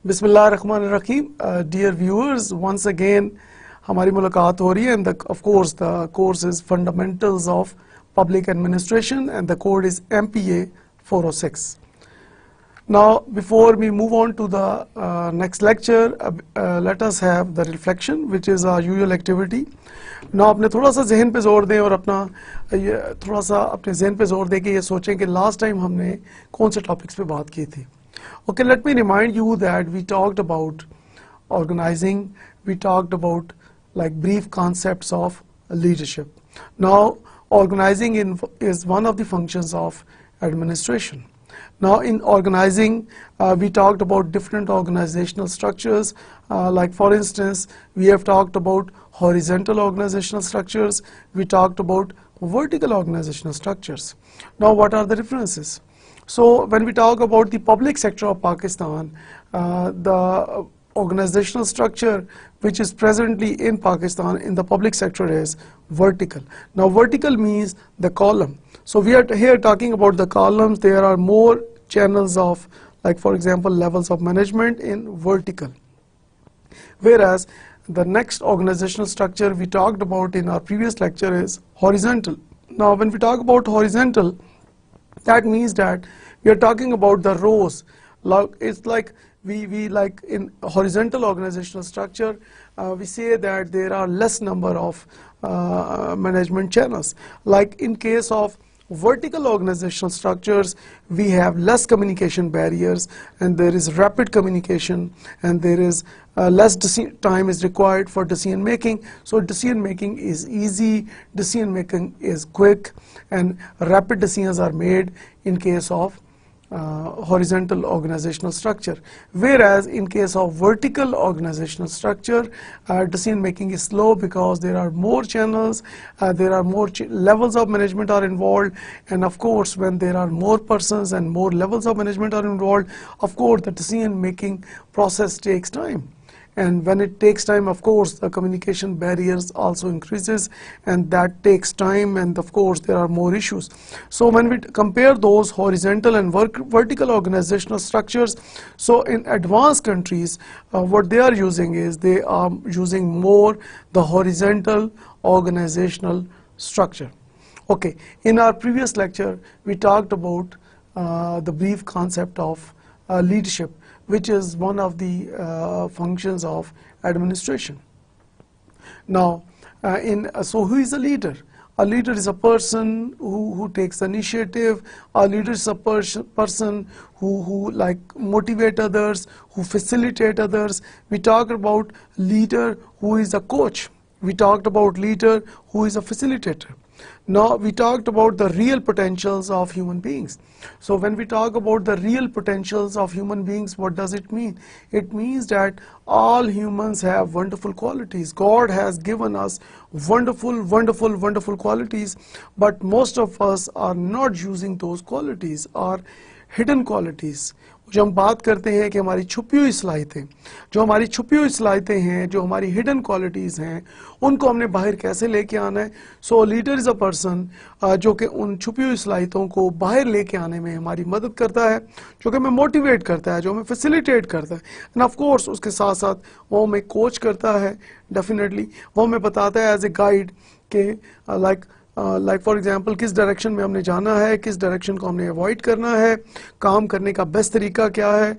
Bismillahirrahmanirrahim. Dear viewers, once again हमारी मुलाकात हो रही है, and of course the course is Fundamentals of Public Administration and the code is MPA 406. Now before we move on to the next lecture, let us have the reflection, which is our usual activity. Now अपने थोड़ा सा जहन पे जोर दें और अपना थोड़ा सा अपने जहन पे जोर दें कि ये सोचें कि लास्ट टाइम हमने कौन से टॉपिक्स पे बात की थी. Okay, let me remind you that we talked about organizing, we talked about like brief concepts of leadership. Now, organizing is one of the functions of administration. Now, in organizing, we talked about different organizational structures. Like for instance, we have talked about horizontal organizational structures. We talked about vertical organizational structures. Now, what are the differences? So when we talk about the public sector of Pakistan, the organizational structure which is presently in Pakistan in the public sector is vertical. Now vertical means the column. So we are here talking about the columns. There are more channels of, like for example, levels of management in vertical. Whereas the next organizational structure we talked about in our previous lecture is horizontal. Now when we talk about horizontal, that means that we are talking about the rows. It's like we like in horizontal organizational structure, we say that there are less number of management channels. Like in case of vertical organizational structures, we have less communication barriers and there is rapid communication and there is less time is required for decision making. So decision making is easy, decision making is quick, and rapid decisions are made in case of horizontal organizational structure. Whereas in case of vertical organizational structure, decision making is slow because there are more channels, there are more levels of management are involved, and of course when there are more persons and more levels of management are involved, of course the decision making process takes time. And when it takes time, of course, the communication barriers also increases, and that takes time, and of course there are more issues. So when we compare those horizontal and vertical organizational structures, so in advanced countries, what they are using is they are using more the horizontal organizational structure. Okay, in our previous lecture, we talked about the brief concept of leadership, which is one of the functions of administration. Now, so who is a leader? A leader is a person who takes initiative. A leader is a person who like motivate others, who facilitate others. We talked about leader who is a coach. We talked about leader who is a facilitator. Now we talked about the real potentials of human beings. So when we talk about the real potentials of human beings, what does it mean? It means that all humans have wonderful qualities. God has given us wonderful qualities, but most of us are not using those qualities, are hidden qualities. जो हम बात करते हैं कि हमारी छुपी हुई सलाहियतें, जो हमारी छुपी हुई सलाहियतें हैं, जो हमारी हिडन क्वालिटीज़ हैं, उनको हमने बाहर कैसे लेके आना है. सो लीडर इज़ अ पर्सन जो कि उन छुपी हुई सलाहियतों को बाहर लेके आने में हमारी मदद करता है, जो कि हमें मोटिवेट करता है, जो हमें फैसिलिटेट करता है. एंड ऑफ कोर्स उसके साथ साथ वो हमें कोच करता है. डेफिनेटली वो हमें बताता है एज ए गाइड कि लाइक फॉर एग्जांपल किस डायरेक्शन में हमने जाना है, किस डायरेक्शन को हमने अवॉइड करना है, काम करने का बेस्ट तरीका क्या है,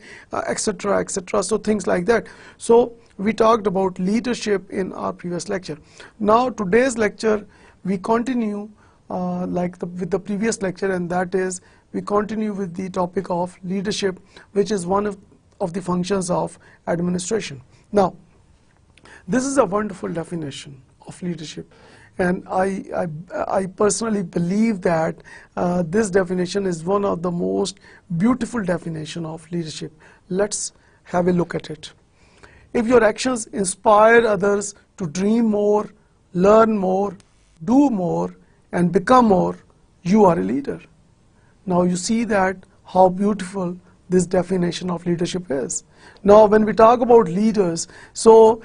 etcetera etcetera. So things like that. So we talked about leadership in our previous lecture. Now today's lecture we continue with the previous lecture, and that is we continue with the topic of leadership, which is one of the functions of administration. Now this is a wonderful definition of leadership, and I personally believe that this definition is one of the most beautiful definition of leadership. Let's have a look at it. If your actions inspire others to dream more, learn more, do more, and become more, you are a leader. Now you see that how beautiful this definition of leadership is. Now when we talk about leaders, so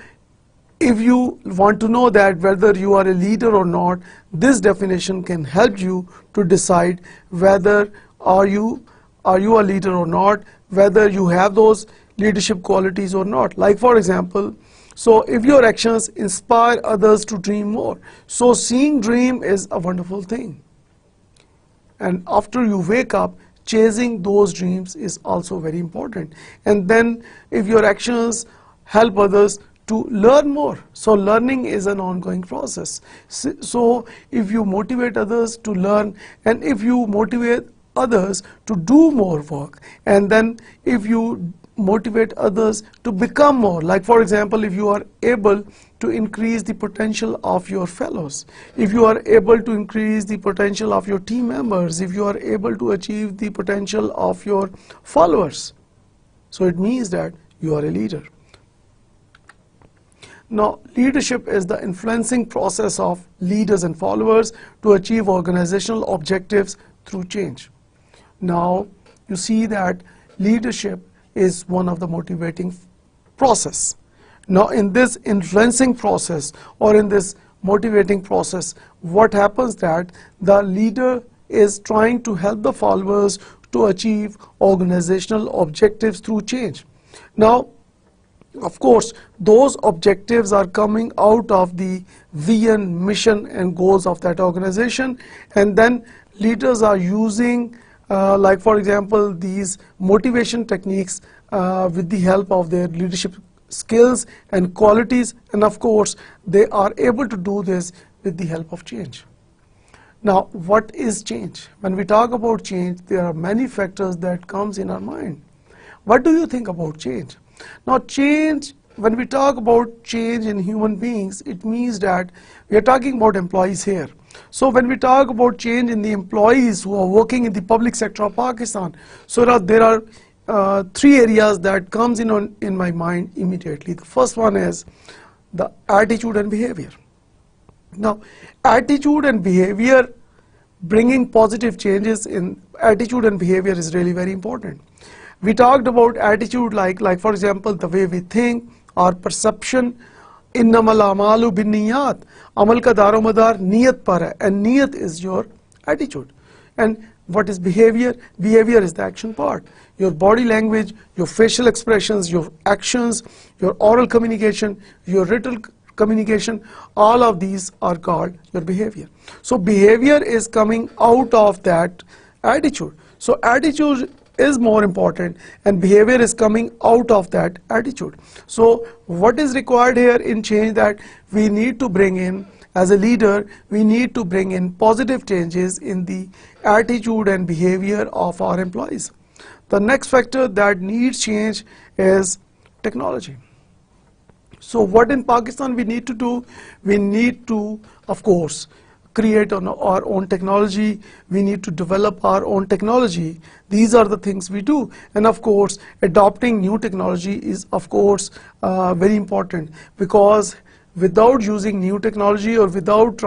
if you want to know that whether you are a leader or not, this definition can help you to decide whether are you a leader or not, whether you have those leadership qualities or not. Like for example, so if your actions inspire others to dream more, so seeing dream is a wonderful thing. And after you wake up, chasing those dreams is also very important. And then if your actions help others to learn more, so learning is an ongoing process. So if you motivate others to learn, and if you motivate others to do more work, and then if you motivate others to become more, like for example, if you are able to increase the potential of your fellows, if you are able to increase the potential of your team members, if you are able to achieve the potential of your followers, so it means that you are a leader. Now, leadership is the influencing process of leaders and followers to achieve organizational objectives through change. Now, you see that leadership is one of the motivating process. Now, in this influencing process or in this motivating process, what happens that the leader is trying to help the followers to achieve organizational objectives through change. Now, of course, those objectives are coming out of the vision, mission, and goals of that organization, and then leaders are using, like for example, these motivation techniques with the help of their leadership skills and qualities, and of course, they are able to do this with the help of change. Now, what is change? When we talk about change, there are many factors that comes in our mind. What do you think about change? Now, change, when we talk about change in human beings, it means that we are talking about employees here. So when we talk about change in the employees who are working in the public sector of Pakistan, so there are three areas that comes in my mind immediately. The first one is the attitude and behavior. Now, attitude and behavior, bringing positive changes in attitude and behavior is really very important. We talked about attitude like for example, the way we think, our perception. Innamal a'malu binniyat. Amal ka daromadar niyat par hai, and niyat is your attitude. And what is behavior? Behavior is the action part. Your body language, your facial expressions, your actions, your oral communication, your written communication, all of these are called your behavior. So behavior is coming out of that attitude. So attitude is more important and behavior is coming out of that attitude. So what is required here in change, that we need to bring in, as a leader, we need to bring in positive changes in the attitude and behavior of our employees. The next factor that needs change is technology. So what in Pakistan we need to do? We need to, of course, create our own technology. We need to develop our own technology. These are the things we do. And of course, adopting new technology is of course very important, because without using new technology or without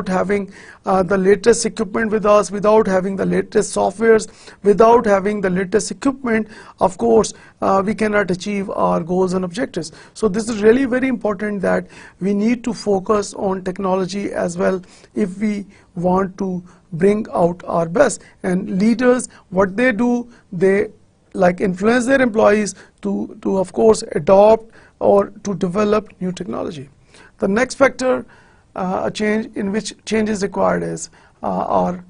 having the latest equipment with us, without having the latest softwares, without having the latest equipment, of course, we cannot achieve our goals and objectives. So this is really very important, that we need to focus on technology as well if we want to bring out our best. And leaders, what they do, they influence their employees to of course adopt or to develop new technology. The next factor, a change in which change is required, is our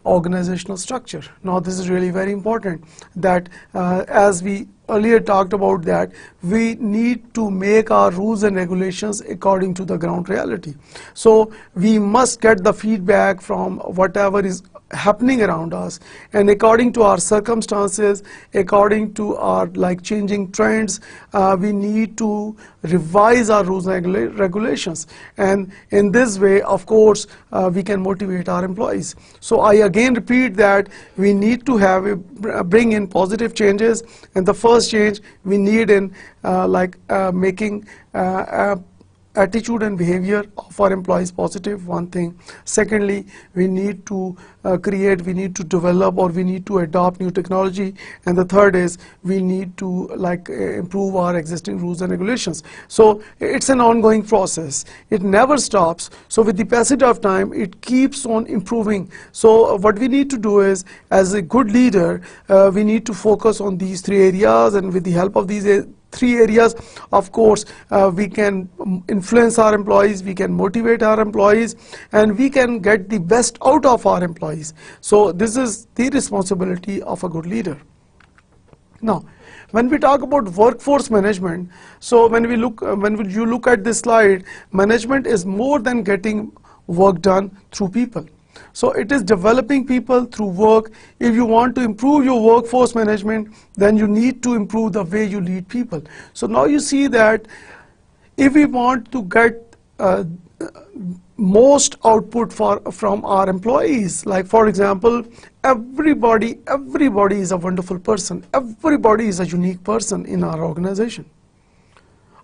organizational structure. Now this is really very important, that as we earlier talked about, that we need to make our rules and regulations according to the ground reality. So we must get the feedback from whatever is happening around us, and according to our circumstances, according to our changing trends, we need to revise our rules and regulations, and in this way of course we can motivate our employees. So I again repeat that we need to bring in positive changes, and the first change we need in making attitude and behavior of our employees positive, one thing. Secondly, we need to we need to develop, or we need to adopt new technology. And the third is we need to improve our existing rules and regulations. So it's an ongoing process. It never stops. So with the passage of time, it keeps on improving. So what we need to do is, as a good leader, we need to focus on these three areas, and with the help of these three areas, of course, we can influence our employees, we can motivate our employees, and we can get the best out of our employees. So this is the responsibility of a good leader. Now, when we talk about workforce management, so when you look at this slide, management is more than getting work done through people. So it is developing people through work. If you want to improve your workforce management, then you need to improve the way you lead people. So now you see that if we want to get most output from our employees, like for example, everybody is a wonderful person. Everybody is a unique person in our organization.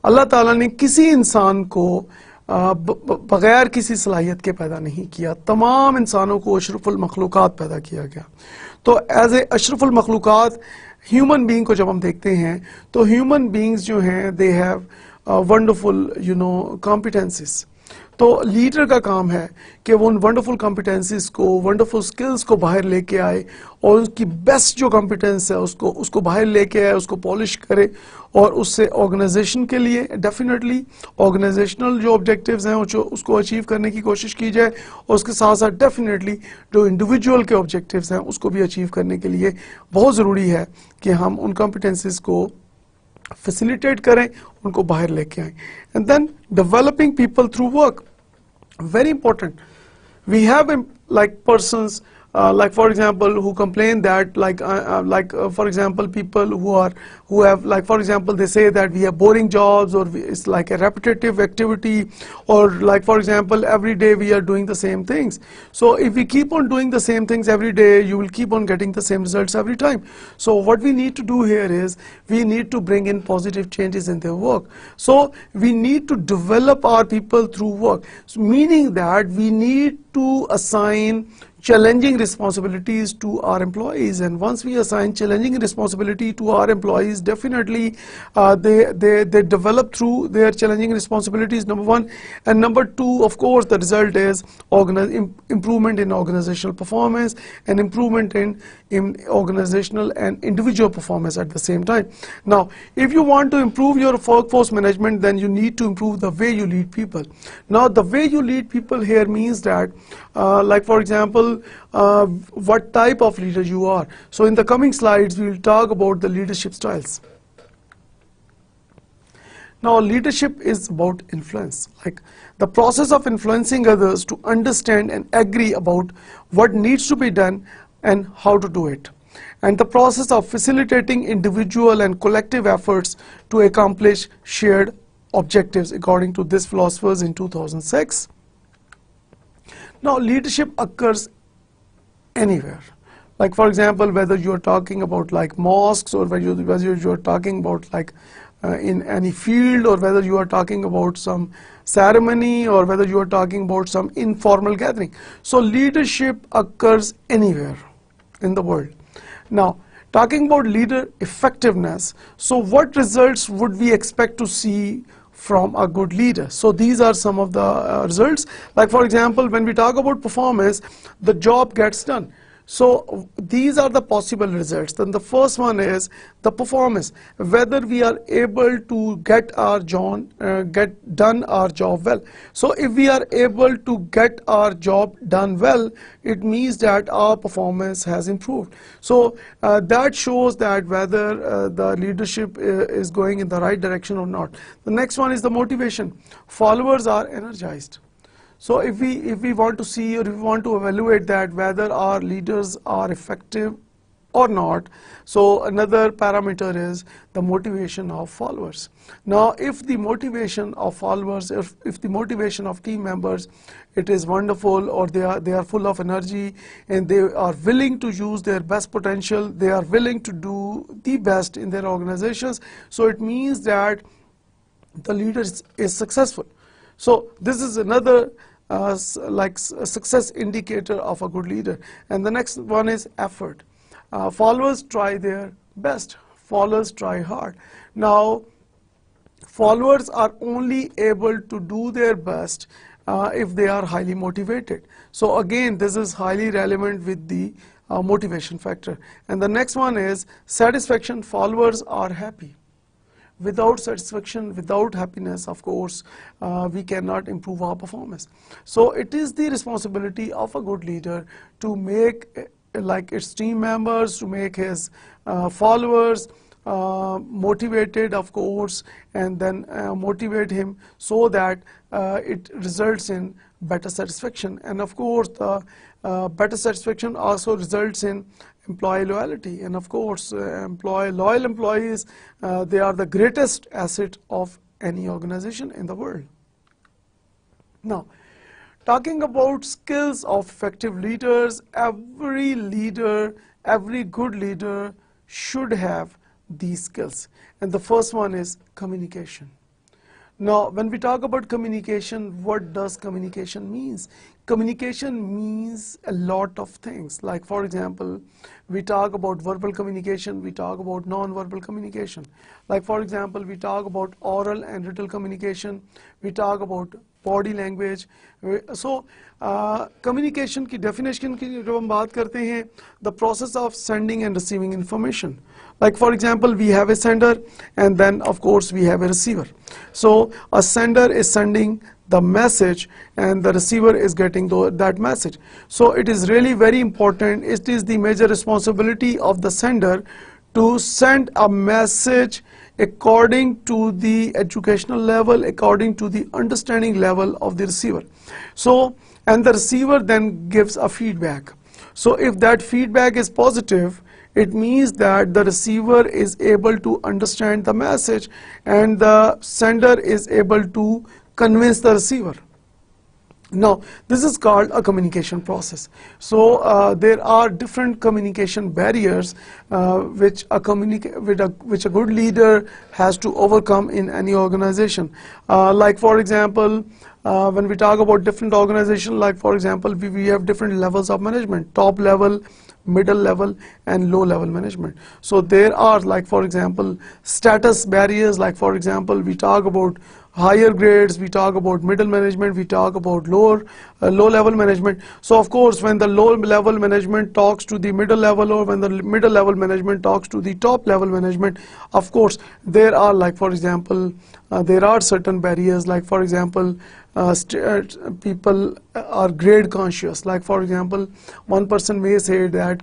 Allah Ta'ala ने किसी इंसान को बगैर किसी सलाहियत के पैदा नहीं किया. तमाम इंसानों को अशरफुल मखलूक़ात पैदा किया गया. तो एज ए अशरफुल मखलूक़ात ह्यूमन बीइंग को जब हम देखते हैं, तो ह्यूमन बीइंग्स जो हैं, दे हैव वंडरफुल कॉम्पिटेंसीज. तो लीडर का काम है कि वो उन वंडरफुल कॉम्पिटेंसीज को, वंडरफुल स्किल्स को बाहर लेके आए, और उसकी बेस्ट जो कॉम्पिटेंस है उसको बाहर लेके आए, उसको पॉलिश करे, और उससे ऑर्गेनाइजेशन के लिए डेफिनेटली ऑर्गेनाइजेशनल जो ऑब्जेक्टिव्स हैं उसको अचीव करने की कोशिश की जाए, और उसके साथ साथ डेफिनेटली जो इंडिविजुअल के ऑब्जेक्टिव्स हैं उसको भी अचीव करने के लिए बहुत ज़रूरी है कि हम उन कॉम्पिटेंसीज को facilitate करें, उनको बाहर लेके आएं. And then developing people through work, very important. We have persons like for example who complain that for example people who have for example they say that we have boring jobs, or it's like a repetitive activity, or like for example every day we are doing the same things. So if we keep on doing the same things every day, you will keep on getting the same results every time. So what we need to do here is we need to bring in positive changes in their work. So we need to develop our people through work, so meaning that we need to assign challenging responsibilities to our employees. And once we assign challenging responsibility to our employees, definitely they develop through their challenging responsibilities, number one. And number two, of course, the result is improvement in organizational performance, and improvement in organizational and individual performance at the same time. Now, if you want to improve your workforce management, then you need to improve the way you lead people. Now, the way you lead people here means that like for example, what type of leader you are. So in the coming slides, we will talk about the leadership styles. Now, leadership is about influence, like the process of influencing others to understand and agree about what needs to be done and how to do it, and the process of facilitating individual and collective efforts to accomplish shared objectives, according to this philosophers in 2006. Now, leadership occurs anywhere. Like for example, whether you are talking about like mosques, or whether you are talking about like in any field, or whether you are talking about some ceremony, or whether you are talking about some informal gathering. So leadership occurs anywhere in the world. Now, talking about leader effectiveness, so what results would we expect to see from a good leader? So these are some of the results. Like for example, when we talk about performance, the job gets done. So these are the possible results. Then the first one is the performance, whether we are able to get done our job well. So if we are able to get our job done well, it means that our performance has improved. So that shows that whether the leadership is going in the right direction or not. The next one is the motivation. Followers are energized. So if we want to see, or if we want to evaluate that whether our leaders are effective or not, so another parameter is the motivation of followers. Now, if the motivation of followers, if the motivation of team members, it is wonderful, or they are full of energy, and they are willing to use their best potential, they are willing to do the best in their organizations, so it means that the leader is successful. So this is another success indicator of a good leader. And the next one is effort. Followers try their best. Followers try hard. Now, followers are only able to do their best if they are highly motivated. So again, this is highly relevant with the motivation factor. And the next one is satisfaction. Followers are happy. Without satisfaction, without happiness, of course, we cannot improve our performance. So it is the responsibility of a good leader to make its team members, to make his followers motivated, of course, and then motivate him so that it results in better satisfaction. And of course, the better satisfaction also results in employee loyalty. And of course, loyal employees, they are the greatest asset of any organization in the world. Now, talking about skills of effective leaders, every leader, every good leader should have these skills. And the first one is communication. Now, when we talk about communication, what does communication means? Communication means a lot of things. Like, for example, we talk about verbal communication, we talk about non-verbal communication. Like, for example, we talk about oral and written communication, we talk about body language. So, communication की definition की जब हम बात करते हैं, the process of sending and receiving information. Like, for example, we have a sender and then of course we have a receiver. So a sender is sending the message and the receiver is getting that message. So it is really very important. It is the major responsibility of the sender to send a message according to the educational level, according to the understanding level of the receiver. So, and the receiver then gives a feedback. So if that feedback is positive, it means that the receiver is able to understand the message and the sender is able to convince the receiver. Now, this is called a communication process. So there are different communication barriers which a good leader has to overcome in any organization. Like, for example, when we talk about different organizations, like for example, we have different levels of management: top level, middle level, and low level management. So there are, like for example, status barriers. Like for example, we talk about higher grades, we talk about middle management, we talk about low level management. So of course, when the low level management talks to the middle level, or when the middle level management talks to the top level management, of course there are, like for example, there are certain barriers. Like for example, people are grade conscious. Like for example, one person may say that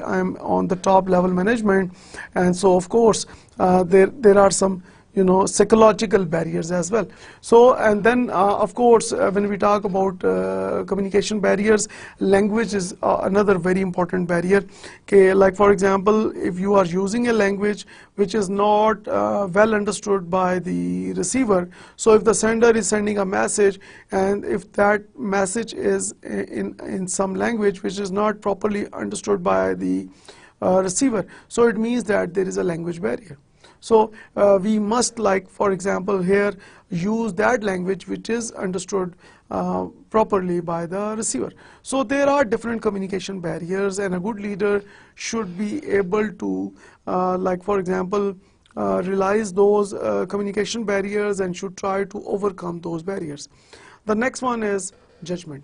I am on the top level management, and so of course there are some psychological barriers as well. So, and then of course, when we talk about communication barriers, language is another very important barrier. Okay, like for example, if you are using a language which is not well understood by the receiver, so if the sender is sending a message and if that message is in some language which is not properly understood by the receiver, so it means that there is a language barrier. So we must, like for example here, use that language which is understood properly by the receiver. So there are different communication barriers, and a good leader should be able to like for example realize those communication barriers and should try to overcome those barriers. The next one is judgment.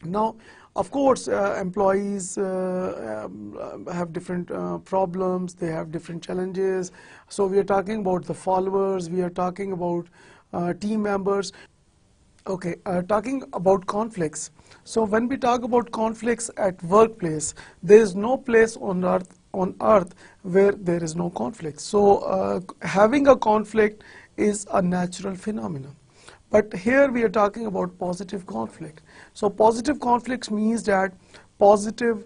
Now, of course, employees have different problems, they have different challenges. So we are talking about the followers, we are talking about team members. Okay, talking about conflicts. So when we talk about conflicts at workplace, there is no place on earth where there is no conflict. So having a conflict is a natural phenomenon. But here we are talking about positive conflict. So positive conflicts means that positive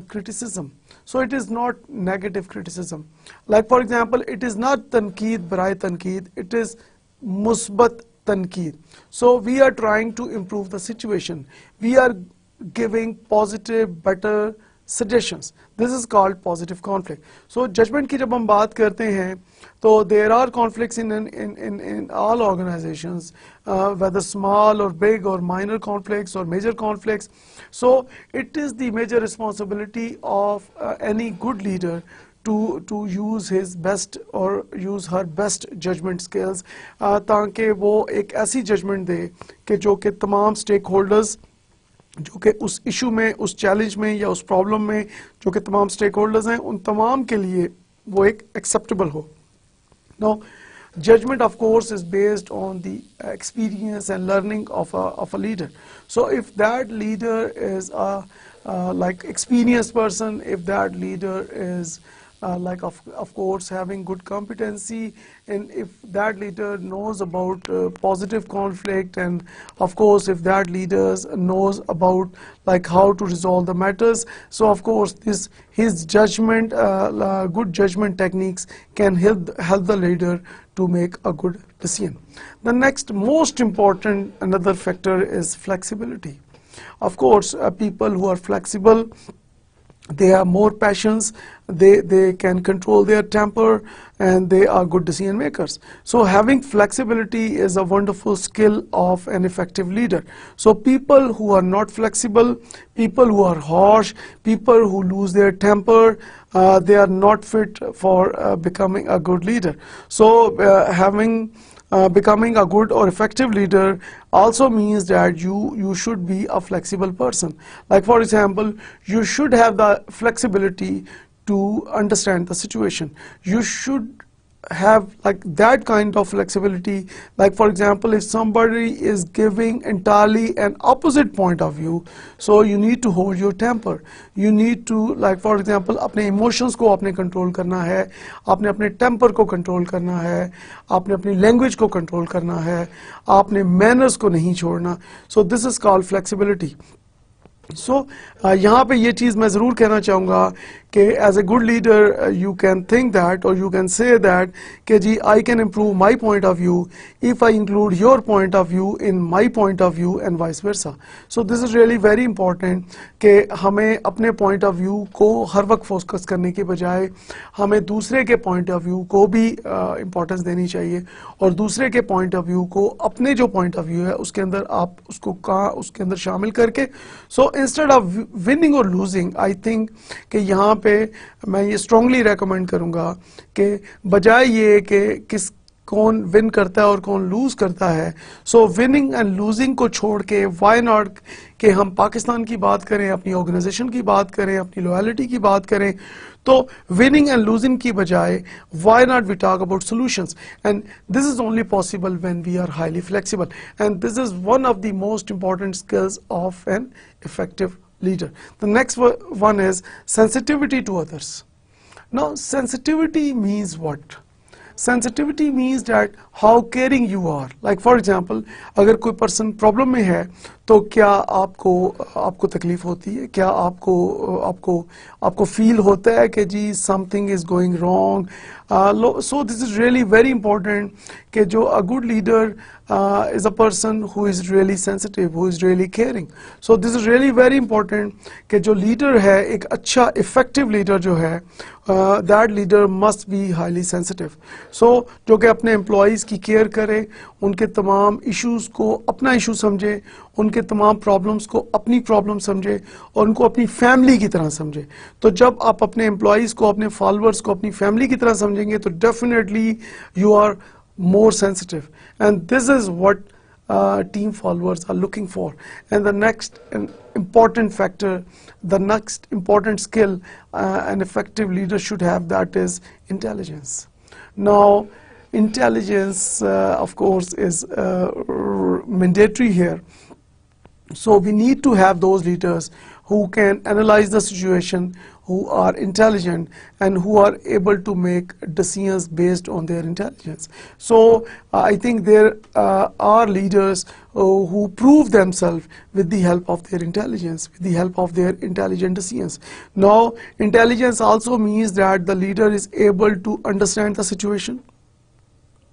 criticism. So it is not negative criticism. Like for example, it is not tanqeed barai tanqeed, it is musbat tanqeed. So we are trying to improve the situation. We are giving positive, better suggestions. This is called positive conflict. So judgment की जब हम बात करते हैं तो there are conflicts in all organizations, whether small or big or minor conflicts or major conflicts. So it is the major responsibility of any good leader to use his best or use her best judgment skills, ताकि वो एक ऐसी judgment दे कि जो कि तमाम stakeholders जो कि उस इशू में, उस चैलेंज में या उस प्रॉब्लम में जो कि तमाम स्टेक होल्डर्स हैं उन तमाम के लिए वो एक एक्सेप्टेबल हो. Now, judgment of course is based on the experience and learning of a leader. So if that leader is a like experienced person, if that leader is like of course having good competency, and if that leader knows about positive conflict, and of course if that leader knows about like how to resolve the matters, so of course his judgment, good judgment techniques can help the leader to make a good decision. The next most important another factor is flexibility. Of course people who are flexible, they have more passions, they can control their temper, and they are good decision makers. So having flexibility is a wonderful skill of an effective leader. So people who are not flexible, people who are harsh, people who lose their temper, they are not fit for becoming a good leader. So becoming a good or effective leader also means that you should be a flexible person. Like for example, you should have the flexibility to understand the situation. You should have like that kind of flexibility. Like for example, if somebody is giving entirely an opposite point of view, so you need to hold your temper. You need to, like for example, अपने emotions को आपने control करना है, आपने अपने temper को control करना है, आपने अपनी language को control करना है, आपने manners को नहीं छोड़ना. So this is called flexibility. So यहाँ पे ये चीज़ मैं ज़रूर कहना चाहूँगा कि as a good leader you can think that or you can say that कि जी I can improve my point of view if I include your point of view in my point of view and vice versa. So this is really very important कि हमें अपने point of view को हर वक्त focus करने के बजाय हमें दूसरे के point of view को भी importance देनी चाहिए, और दूसरे के point of view को अपने जो point of view है उसके अंदर आप उसके अंदर शामिल करके. So instead of winning or losing, I think कि यहाँ पे मैं ये strongly recommend करूँगा कि बजाय ये कि कौन विन करता है और कौन लूज करता है, सो विनिंग एंड लूजिंग को छोड़ के व्हाई नॉट कि हम पाकिस्तान की बात करें, अपनी ऑर्गेनाइजेशन की बात करें, अपनी लॉयल्टी की बात करें, तो विनिंग एंड लूजिंग की बजाय why not we talk about solutions. And this is only possible when we are highly flexible, and this is one of the most important skills of an effective leader. The next one is sensitivity to others. Now sensitivity means what? Sensitivity means that how caring you are. Like for example, अगर कोई person problem में है तो क्या आपको तकलीफ होती है, क्या आपको feel होता है कि जी something is going wrong. So this is really very important कि जो a good leader is a person who is really sensitive, who is really caring. So this is really very important कि जो leader है, एक अच्छा effective leader जो है, that leader must be highly sensitive. So जो कि अपने employees की care करे, उनके तमाम issues को अपना issue समझे, उनके तमाम प्रॉब्लम्स को अपनी प्रॉब्लम समझे और उनको अपनी फैमिली की तरह समझे. तो जब आप अपने एम्प्लॉयज़ को, अपने फॉलोअर्स को अपनी फैमिली की तरह समझेंगे तो definitely you are more sensitive, and this is what team followers are looking for. And the next important factor, the next important skill an effective leader should have, that is intelligence. Now intelligence of course is mandatory here. So we need to have those leaders who can analyze the situation, who are intelligent, and who are able to make decisions based on their intelligence. So I think there are leaders who prove themselves with the help of their intelligence, with the help of their intelligent decisions. Now intelligence also means that the leader is able to understand the situation,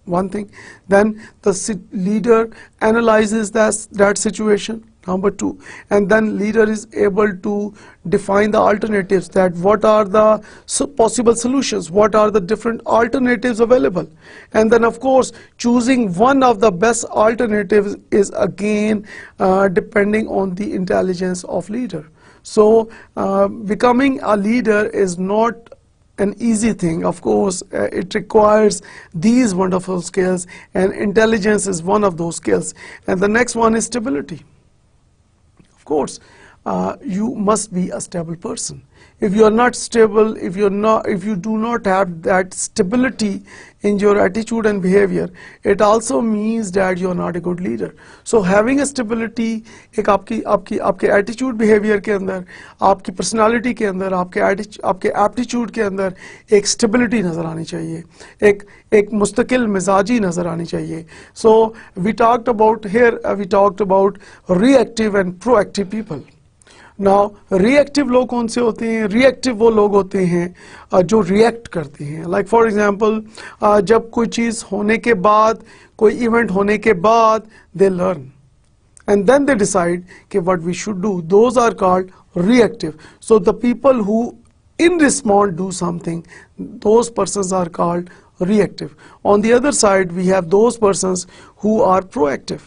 one thing. Then the leader analyzes that situation, Number two, and then leader is able to define the alternatives, that what are the possible solutions, what are the different alternatives available. And then of course choosing one of the best alternatives is again depending on the intelligence of leader. So becoming a leader is not an easy thing. Of course it requires these wonderful skills, and intelligence is one of those skills. And the next one is stability. Of course, you must be a stable person. If you are not stable, if you do not have that stability in your attitude and behavior, it also means that you are not a good leader. So having a stability, एक आपके attitude behavior के अंदर, आपकी personality के अंदर, आपके aptitude के अंदर एक stability नजर आनी चाहिए, एक मुस्तकिल मिजाजी नजर आनी चाहिए. So we talked about reactive and proactive people. Now reactive लोग कौन से होते हैं? Reactive वो लोग होते हैं जो react करते हैं. Like for example, जब कोई चीज़ होने के बाद, कोई event होने के बाद, they learn and then they decide कि what we should do. Those are called reactive. So the people who in response do something, those persons are called reactive. On the other side, we have those persons who are proactive.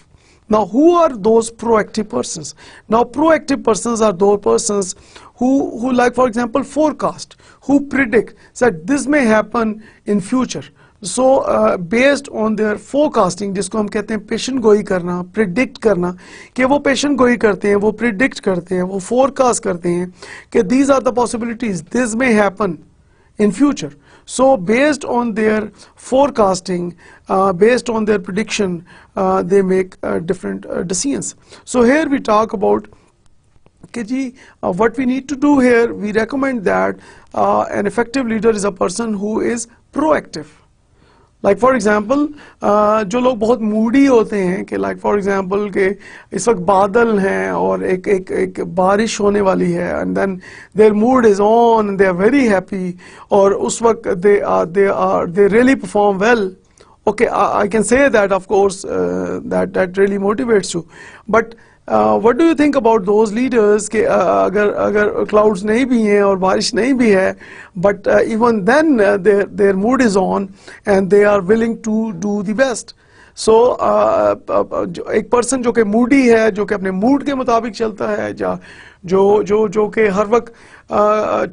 Now, who are those proactive persons? Now, proactive persons are those persons who like, for example, forecast, who predict that this may happen in future. So, based on their forecasting, जिसको हम कहते हैं पेशन गोई करना, predict करना, कि वो पेशन गोई करते हैं, वो predict करते हैं, वो forecast करते हैं, कि these are the possibilities, this may happen in future. So based on their forecasting, based on their prediction, they make different decisions. So here we talk about what we need to do here. We recommend that an effective leader is a person who is proactive. Like for example, जो लोग बहुत Moody होते हैं कि like for example के इस वक्त बादल हैं और एक बारिश होने वाली है, and then their mood is on and they are very happy, और उस वक्त they really perform well. Okay, I can say that of course that really motivates you. But what do you think about those leaders कि अगर clouds नहीं भी हैं और बारिश नहीं भी है, but even then their mood is on and they are willing to do the best. So एक person जो कि moody है, जो कि अपने mood के मुताबिक चलता है, जो कि हर वक्त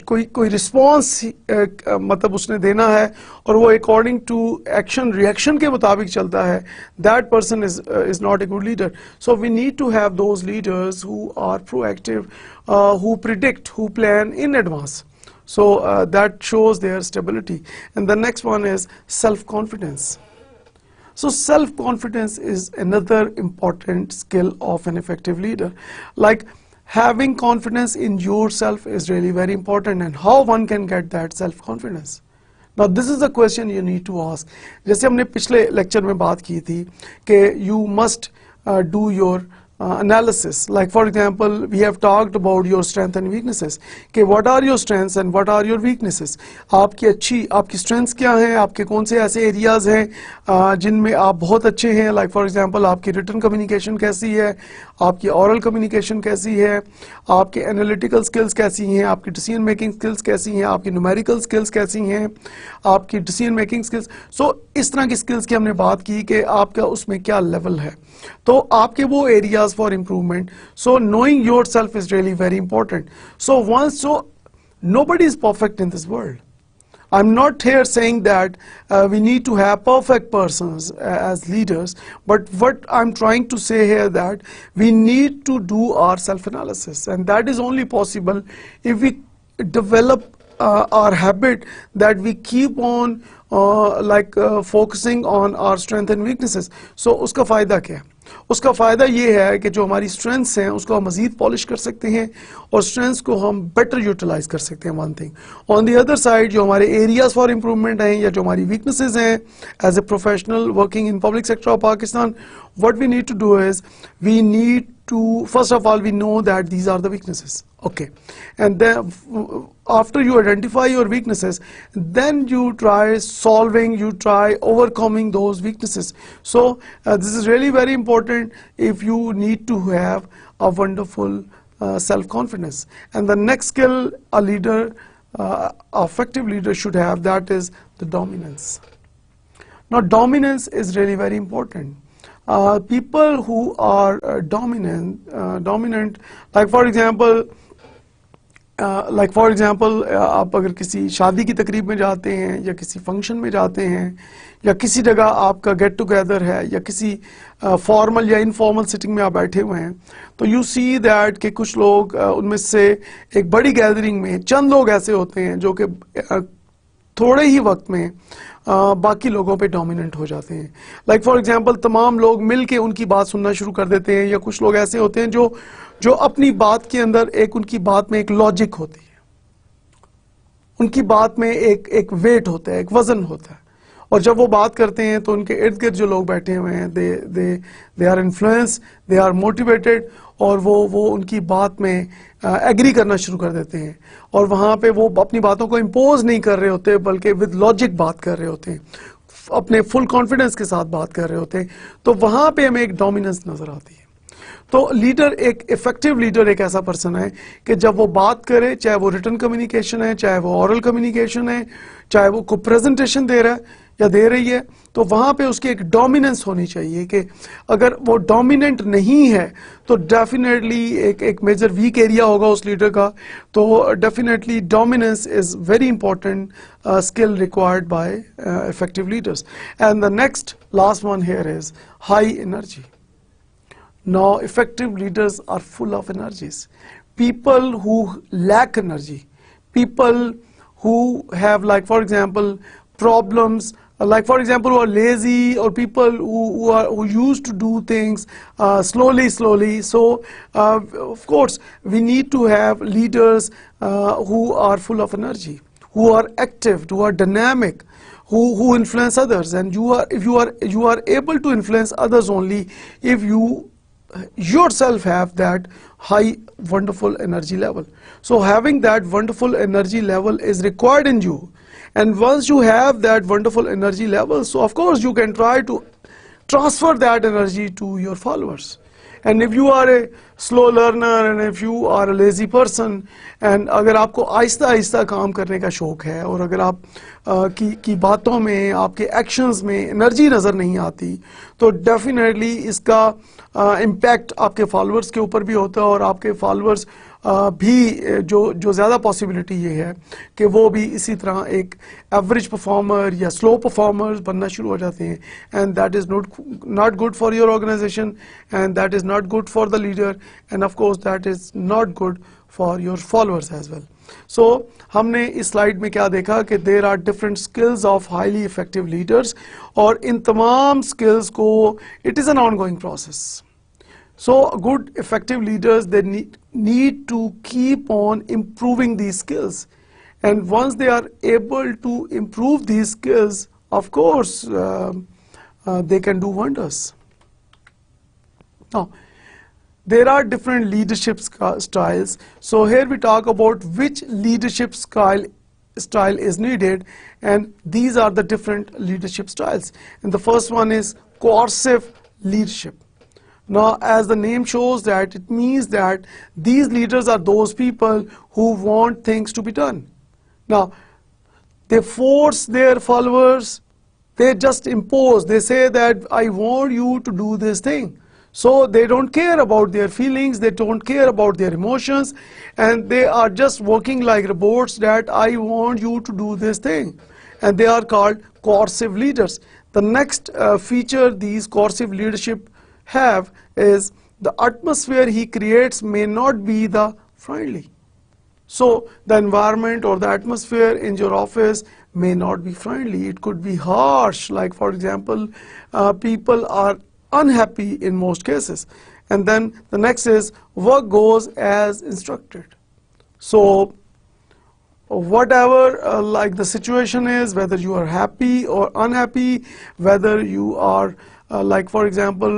कोई response मतलब उसने देना है और वो according to action reaction के मुताबिक चलता है, that person is not a good leader. So we need to have those leaders who are proactive, who predict, who plan in advance. So that shows their stability. And the next one is self-confidence. So self-confidence is another important skill of an effective leader. Like having confidence in yourself is really very important, and how one can get that self-confidence. Now this is the question you need to ask. जैसे हमने पिछले lecture में बात की थी कि you must do your analysis. Like for example, we have talked about your strengths and weaknesses. कि what are your strengths and what are your weaknesses? आपकी strengths क्या हैं? आपके कौन से ऐसे areas हैं जिनमें आप बहुत अच्छे हैं? Like for example, आपकी written communication कैसी है? आपकी oral communication कैसी है? आपके analytical skills कैसी हैं? आपकी decision making skills कैसी हैं? आपकी numerical skills कैसी हैं? आपकी decision making skills. So इस तरह की skills की हमने बात की कि आपका उसमें क्या level है. तो आपके वो areas for improvement. So knowing yourself is really very important. So nobody is perfect in this world. I'm not here saying that we need to have perfect persons as leaders, but what I'm trying to say here that we need to do our self-analysis, and that is only possible if we develop our habit that we keep on focusing on our strengths and weaknesses. So उसका फ़ायदा क्या है? उसका फ़ायदा ये है कि जो हमारी strengths हैं उसको हम मज़ीद polish कर सकते हैं और strengths को हम better utilize कर सकते हैं. One thing. On the other side, जो हमारे areas for improvement हैं या जो हमारी weaknesses हैं as a professional working in public sector of Pakistan, what we need to do is we need to, first of all, we know that these are the weaknesses. Okay, and then after you identify your weaknesses, then you try solving, you try overcoming those weaknesses. So this is really very important if you need to have a wonderful self-confidence. And the next skill a leader, effective leader should have, that is the dominance. Now dominance is really very important. People who are dominant, like for example, आप अगर किसी शादी की तकरीब में जाते हैं या किसी फंक्शन में जाते हैं या किसी जगह आपका गेट टुगेदर है या किसी फॉर्मल या इनफॉर्मल सिटिंग में आप बैठे हुए हैं, तो यू सी दैट कि कुछ लोग उनमें से एक बड़ी गैदरिंग में चंद लोग ऐसे होते हैं जो कि थोड़े ही वक्त में बाकी लोगों पे डोमिनेंट हो जाते हैं. लाइक फॉर एग्जांपल तमाम लोग मिल के उनकी बात सुनना शुरू कर देते हैं, या कुछ लोग ऐसे होते हैं जो अपनी बात के अंदर उनकी बात में एक लॉजिक होती है, उनकी बात में एक वेट होता है, एक वजन होता है, और जब वो बात करते हैं तो उनके इर्द गिर्द जो लोग बैठे हुए हैं they are influence, they are motivated, और वो उनकी बात में एग्री करना शुरू कर देते हैं, और वहाँ पे वो अपनी बातों को इम्पोज नहीं कर रहे होते बल्कि विद लॉजिक बात कर रहे होते हैं, अपने फुल कॉन्फिडेंस के साथ बात कर रहे होते हैं. तो वहाँ पे हमें एक डोमिनेंस नजर आती है. तो लीडर, एक इफेक्टिव लीडर एक ऐसा पर्सन है कि जब वो बात करे, चाहे वो रिटन कम्युनिकेशन है, चाहे वो ओरल कम्युनिकेशन है, चाहे वो कोई प्रेजेंटेशन दे रहा है या दे रही है, तो वहाँ पे उसकी एक डोमिनेंस होनी चाहिए. कि अगर वो डोमिनेंट नहीं है तो डेफिनेटली एक मेजर वीक एरिया होगा उस लीडर का. तो definitely dominance is very important skill required by effective leaders. And the next last one here is high energy. Now, effective leaders are full of energies. People who lack energy, people who have, like for example, problems, like for example, who are lazy, or people who used to do things slowly. So, of course, we need to have leaders who are full of energy, who are active, who are dynamic, who influence others. And if you are able to influence others only if you yourself have that high wonderful energy level. So having that wonderful energy level is required in you, and once you have that wonderful energy level, so of course you can try to transfer that energy to your followers. And if you are a slow learner, and if you are a lazy person, and अगर आपको आहिस्ता आहिस्ता काम करने का शौक है, और अगर आप की बातों में, आपके एक्शंस में एनर्जी नज़र नहीं आती, तो डेफिनेटली इसका इम्पैक्ट आपके फॉलोअर्स के ऊपर भी होता है, और आपके फॉलोअर्स भी जो ज़्यादा पॉसिबिलिटी ये है कि वो भी इसी तरह एक एवरेज परफॉर्मर या स्लो परफॉर्मर बनना शुरू हो जाते हैं. And that is not good for your organisation, and that is not good for the leader, and of course that is not good for your followers as well. So हमने इस slide में क्या देखा कि there are different skills of highly effective leaders, और इन तमाम skills को it is an ongoing process. So good effective leaders, they need to keep on improving these skills, and once they are able to improve these skills, of course they can do wonders. Now there are different leadership styles. So here we talk about which leadership style is needed, and these are the different leadership styles. And the first one is coercive leadership. Now, as the name shows, that it means that these leaders are those people who want things to be done. Now, they force their followers, they just impose, they say that I want you to do this thing. So they don't care about their feelings, they don't care about their emotions, and they are just working like robots that I want you to do this thing. And they are called coercive leaders. The next feature these coercive leadership have is the atmosphere he creates may not be the friendly. So the environment or the atmosphere in your office may not be friendly. It could be harsh. Like for example, people are unhappy in most cases. And then the next is work goes as instructed. So whatever like the situation is, whether you are happy or unhappy, whether you are like for example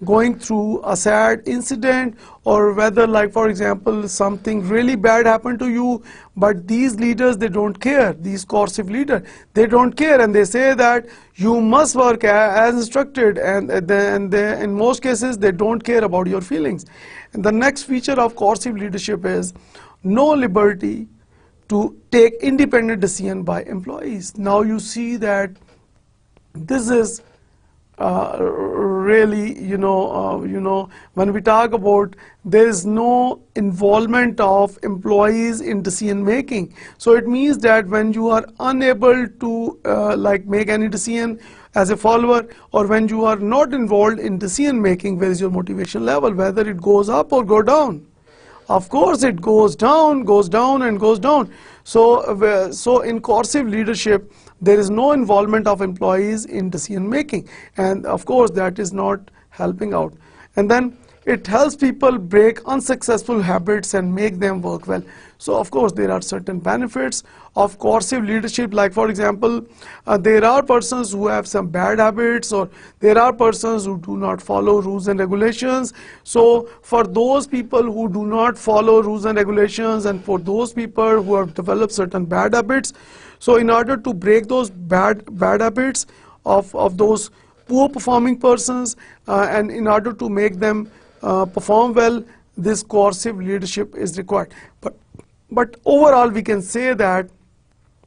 going through a sad incident, or whether, like for example, something really bad happened to you, but these leaders, they don't care. These coercive leaders, they don't care, and they say that you must work as instructed, and in most cases they don't care about your feelings. And the next feature of coercive leadership is no liberty to take independent decision by employees. Now you see that this is really, when we talk about, there is no involvement of employees in decision making. So it means that when you are unable to make any decision as a follower, or when you are not involved in decision making, where is your motivation level, whether it goes up or go down? Of course it goes down and goes down. So in coercive leadership, there is no involvement of employees in decision making, and of course that is not helping out. And then it helps people break unsuccessful habits and make them work well. So of course there are certain benefits of coercive leadership, like for example, there are persons who have some bad habits, or there are persons who do not follow rules and regulations. So for those people who do not follow rules and regulations, and for those people who have developed certain bad habits, so in order to break those bad habits of those poor performing persons, and in order to make them perform well, this coercive leadership is required. But overall we can say that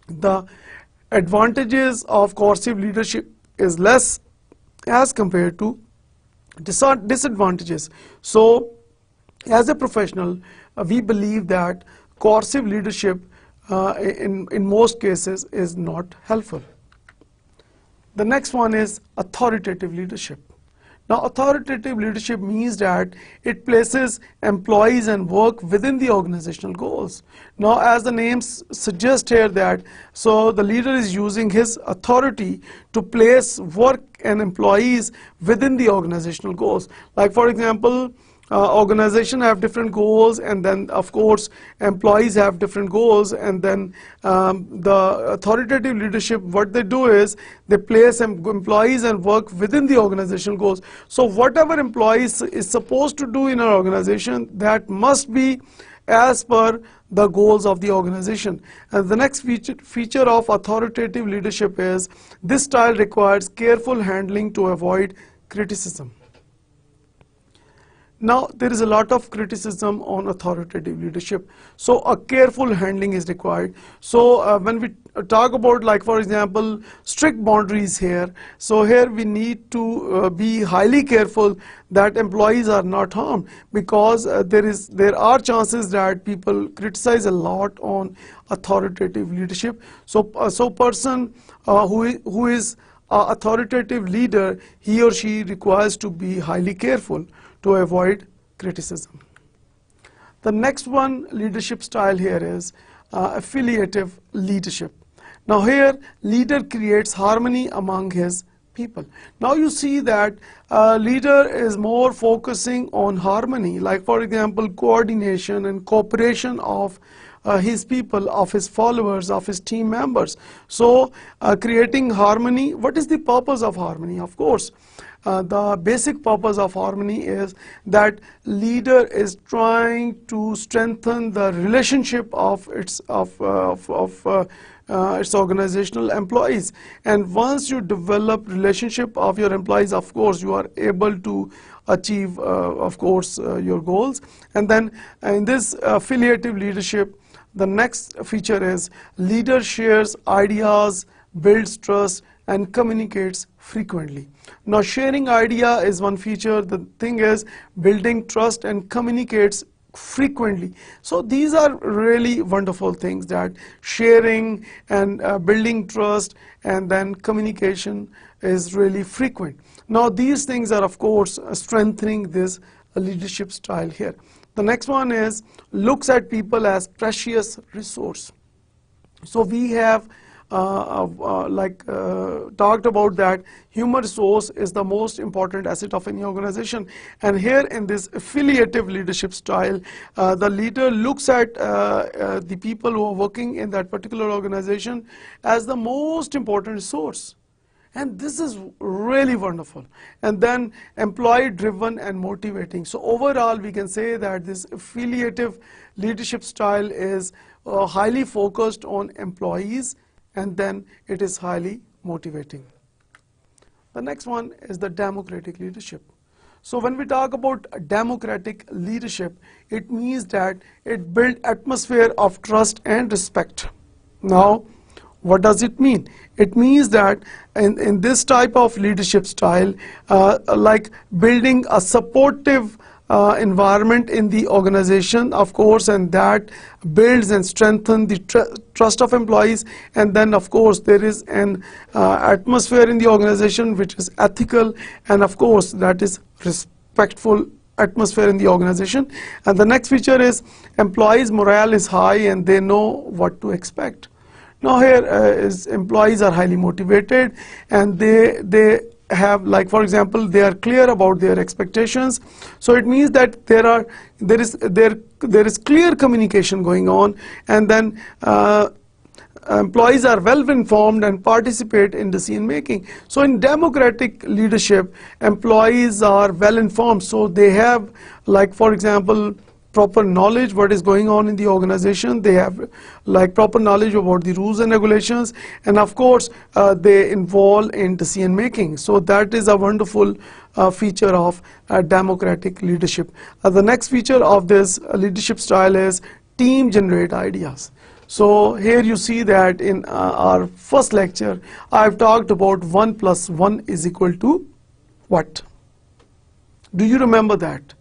the advantages of coercive leadership is less as compared to disadvantages. So as a professional, we believe that coercive leadership in most cases is not helpful. The next one is authoritative leadership. Now authoritative leadership means that it places employees and work within the organizational goals. Now as the name suggests here, that so the leader is using his authority to place work and employees within the organizational goals. Like for example, organization have different goals, and then of course employees have different goals, and then the authoritative leadership, what they do is they place employees and work within the organizational goals. So whatever employees is supposed to do in an organization, that must be as per the goals of the organization. And the next feature of authoritative leadership is this style requires careful handling to avoid criticism. Now there is a lot of criticism on authoritative leadership, so a careful handling is required. So when we talk about, like for example, strict boundaries here, so here we need to be highly careful that employees are not harmed, because there are chances that people criticize a lot on authoritative leadership. So person who is authoritative leader, he or she requires to be highly careful to avoid criticism. The next one leadership style here is affiliative leadership. Now here leader creates harmony among his people. Now you see that leader is more focusing on harmony, like for example coordination and cooperation of his people, of his followers, of his team members. So creating harmony. What is the purpose of harmony? Of course, the basic purpose of harmony is that leader is trying to strengthen the relationship of its organizational employees. And once you develop relationship of your employees, of course you are able to achieve of course your goals. And then in this affiliative leadership, the next feature is leader shares ideas, builds trust, and communicates frequently. Now sharing idea is one feature. The thing is building trust and communicates frequently. So these are really wonderful things, that sharing and building trust, and then communication is really frequent. Now these things are of course strengthening this leadership style here. The next one is looks at people as precious resource. So we have talked about that human resource is the most important asset of any organization. And here in this affiliative leadership style, the leader looks at the people who are working in that particular organization as the most important resource. And this is really wonderful. And then employee driven and motivating. So overall, we can say that this affiliative leadership style is highly focused on employees, and then it is highly motivating. The next one is the democratic leadership. So when we talk about democratic leadership, it means that it builds atmosphere of trust and respect. Now, what does it mean? It means that in this type of leadership style, like building a supportive environment in the organization, of course, and that builds and strengthens the trust of employees. And then, of course, there is an atmosphere in the organization which is ethical, and of course, that is respectful atmosphere in the organization. And the next feature is employees' morale is high and they know what to expect. Now here is employees are highly motivated, and they have, like for example, they are clear about their expectations. So it means that there is clear communication going on, and then employees are well informed and participate in decision making. So in democratic leadership, employees are well informed, so they have, like for example, proper knowledge what is going on in the organization. They have like proper knowledge about the rules and regulations, and of course they involve in decision making. So that is a wonderful feature of democratic leadership. The next feature of this leadership style is team generate ideas. So here you see that in our first lecture I've talked about 1 + 1 is equal to what? Do you remember that?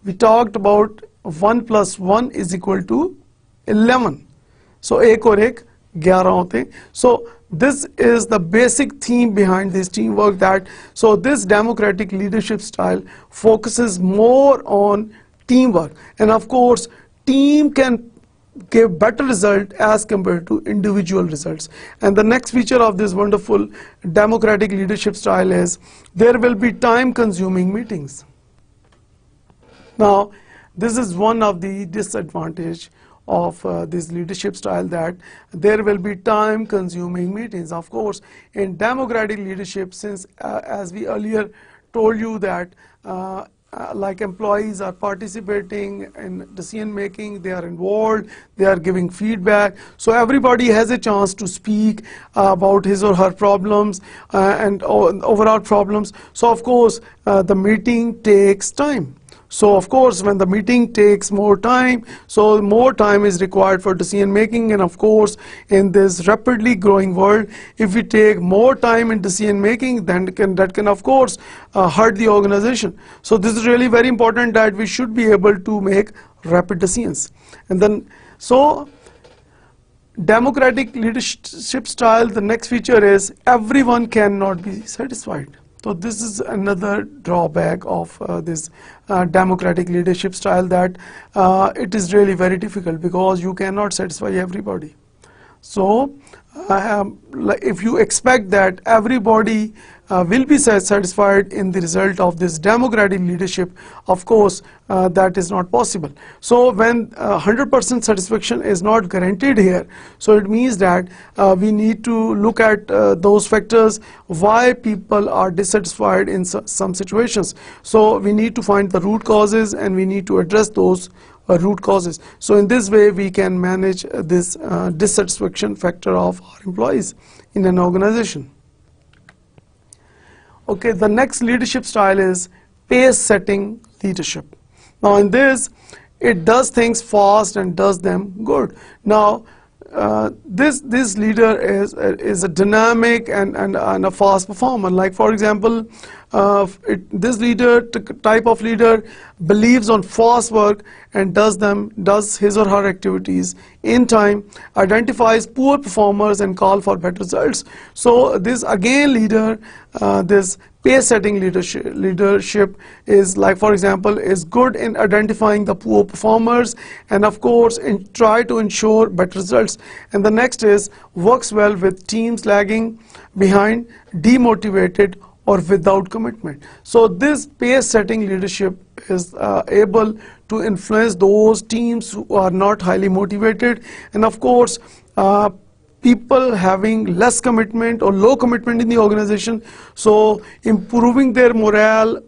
We talked about 1 + 1 is equal to 11. So एक और एक 11 होते हैं. So this is the basic theme behind this teamwork, that so this democratic leadership style focuses more on teamwork, and of course team can give better result as compared to individual results. And the next feature of this wonderful democratic leadership style is there will be time consuming meetings. Now this is one of the disadvantage of this leadership style, that there will be time consuming meetings. Of course, in democratic leadership, since as we earlier told you that like employees are participating in decision making, they are involved, they are giving feedback, so everybody has a chance to speak about his or her problems and overall problems. So of course the meeting takes time. So of course when the meeting takes more time, so more time is required for decision making. And of course in this rapidly growing world, if we take more time in decision making, then that can of course hurt the organization. So this is really very important, that we should be able to make rapid decisions. And then so democratic leadership style, the next feature is everyone cannot be satisfied. So this is another drawback of this democratic leadership style, that it is really very difficult because you cannot satisfy everybody. So if you expect that everybody will be satisfied in the result of this democratic leadership, of course that is not possible. So when 100% satisfaction is not guaranteed here, so it means that we need to look at those factors why people are dissatisfied in some situations. So we need to find the root causes, and we need to address those root causes. So in this way we can manage this dissatisfaction factor of our employees in an organization. Okay, the next leadership style is pace setting leadership. Now in this, it does things fast and does them good. Now this leader is a dynamic and a fast performer. Like for example, this type of leader believes on fast work and does his or her activities in time, identifies poor performers and call for better results. So this again leader, this pace setting leadership is, like for example, is good in identifying the poor performers, and of course try to ensure better results. And the next is works well with teams lagging behind, demotivated or without commitment. So this pace setting leadership is able to influence those teams who are not highly motivated, and of course people having less commitment or low commitment in the organization. So improving their morale,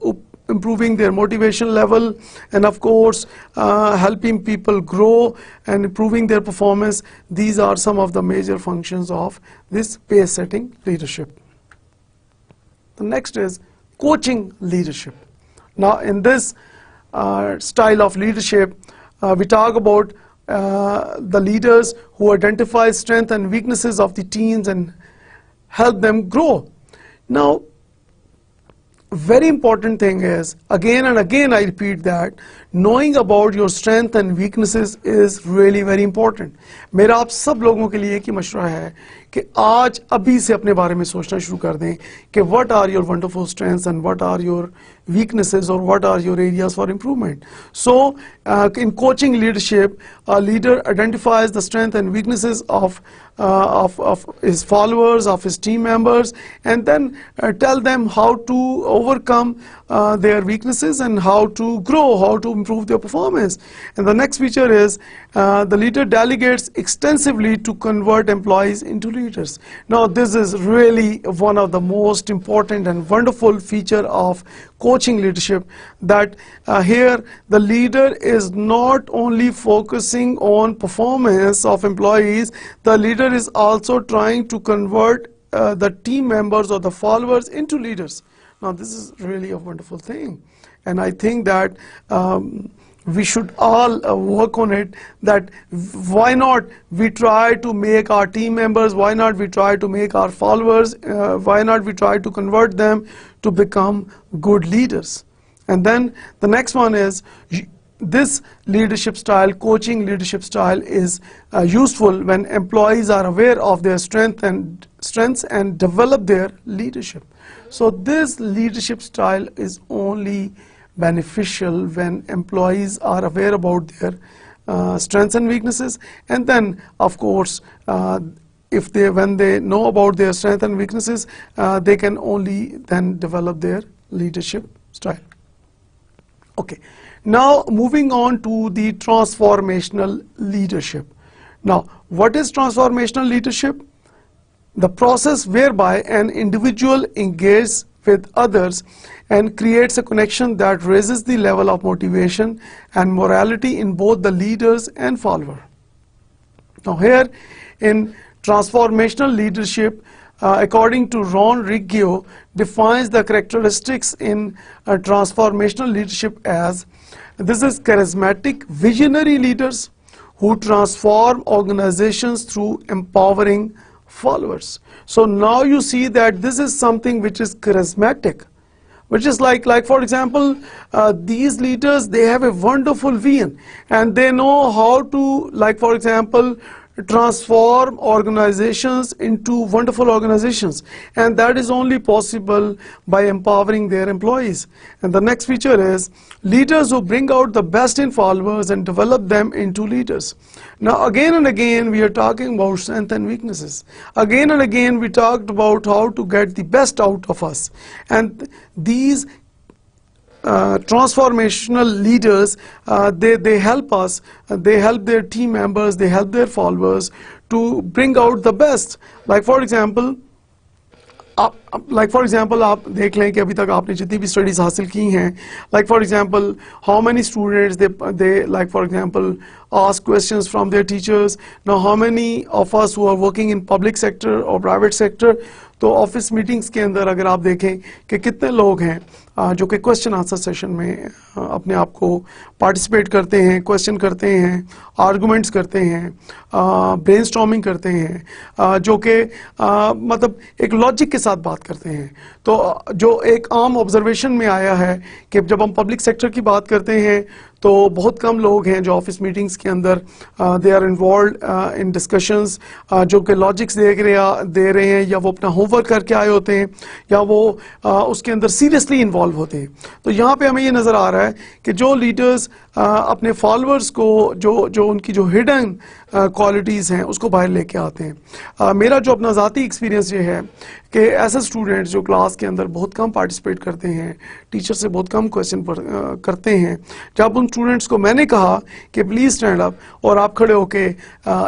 improving their motivation level, and of course helping people grow and improving their performance. These are some of the major functions of this pace setting leadership. The next is coaching leadership. Now in this style of leadership, we talk about the leaders who identify strengths and weaknesses of the teams and help them grow. Now, very important thing is, again and again I repeat that, knowing about your strength and weaknesses is really very important. मेरा आप सब लोगों के लिए एक ही मशवरा है कि आज अभी से अपने बारे में सोचना शुरू कर दें कि what are your wonderful strengths and what are your weaknesses or what are your areas for improvement. So in coaching leadership, a leader identifies the strengths and weaknesses of his followers, of his team members, and then tell them how to overcome their weaknesses and how to grow, how to improve their performance. And the next feature is the leader delegates extensively to convert employees into leaders. Now this is really one of the most important and wonderful feature of coaching leadership, that here the leader is not only focusing on performance of employees, the leader is also trying to convert the team members or the followers into leaders. Now this is really a wonderful thing, and I think that we should all work on it, that why not we try to make our team members, why not we try to make our followers, why not we try to convert them to become good leaders. And then the next one is, this leadership style, coaching leadership style, is useful when employees are aware of their strengths and develop their leadership. So this leadership style is only beneficial when employees are aware about their strengths and weaknesses, and then of course when they know about their strengths and weaknesses, they can only then develop their leadership style. Okay, now moving on to the transformational leadership. Now what is transformational leadership? The process whereby an individual engages with others and creates a connection that raises the level of motivation and morality in both the leaders and follower. Now here in transformational leadership, according to Ron Riggio, defines the characteristics in transformational leadership as, this is charismatic, visionary leaders who transform organizations through empowering followers. So now you see that this is something which is charismatic, which is like for example, these leaders, they have a wonderful vision and they know how to, like for example, transform organizations into wonderful organizations, and that is only possible by empowering their employees. And the next feature is leaders who bring out the best in followers and develop them into leaders. Now again and again we are talking about strengths and weaknesses. Again and again we talked about how to get the best out of us, and these transformational leaders, they help us, they help their team members, they help their followers to bring out the best. Like for example, आप देख लें कि अभी तक आपने जितनी भी studies हासिल की हैं, like for example, how many students they like for example ask questions from their teachers. Now how many of us who are working in public sector or private sector, तो ऑफिस मीटिंग्स के अंदर अगर आप देखें कि कितने लोग हैं जो कि क्वेश्चन आंसर सेशन में अपने आप को पार्टिसिपेट करते हैं, क्वेश्चन करते हैं, आर्गुमेंट्स करते हैं, ब्रेनस्टॉर्मिंग करते हैं, जो कि मतलब एक लॉजिक के साथ बात करते हैं. तो जो एक आम ऑब्जर्वेशन में आया है कि जब हम पब्लिक सेक्टर की बात करते हैं तो बहुत कम लोग हैं जो ऑफिस मीटिंग्स के अंदर they are involved in discussions, जो कि लॉजिक्स दे रहे हैं, या वो अपना होमवर्क करके आए होते हैं, या वो उसके अंदर सीरियसली इन्वॉल्व होते हैं. तो यहाँ पे हमें ये नज़र आ रहा है कि जो लीडर्स अपने फॉलोअर्स को जो उनकी जो हिडन क्वालिटीज़ हैं उसको बाहर लेके आते हैं. मेरा जो अपना ज़ाती एक्सपीरियंस ये है कि ऐसे स्टूडेंट्स जो क्लास के अंदर बहुत कम पार्टिसिपेट करते हैं, टीचर से बहुत कम क्वेश्चन करते हैं, जब उन उन स्टूडेंट्स को मैंने कहा कि प्लीज़ स्टैंड अप और आप खड़े होके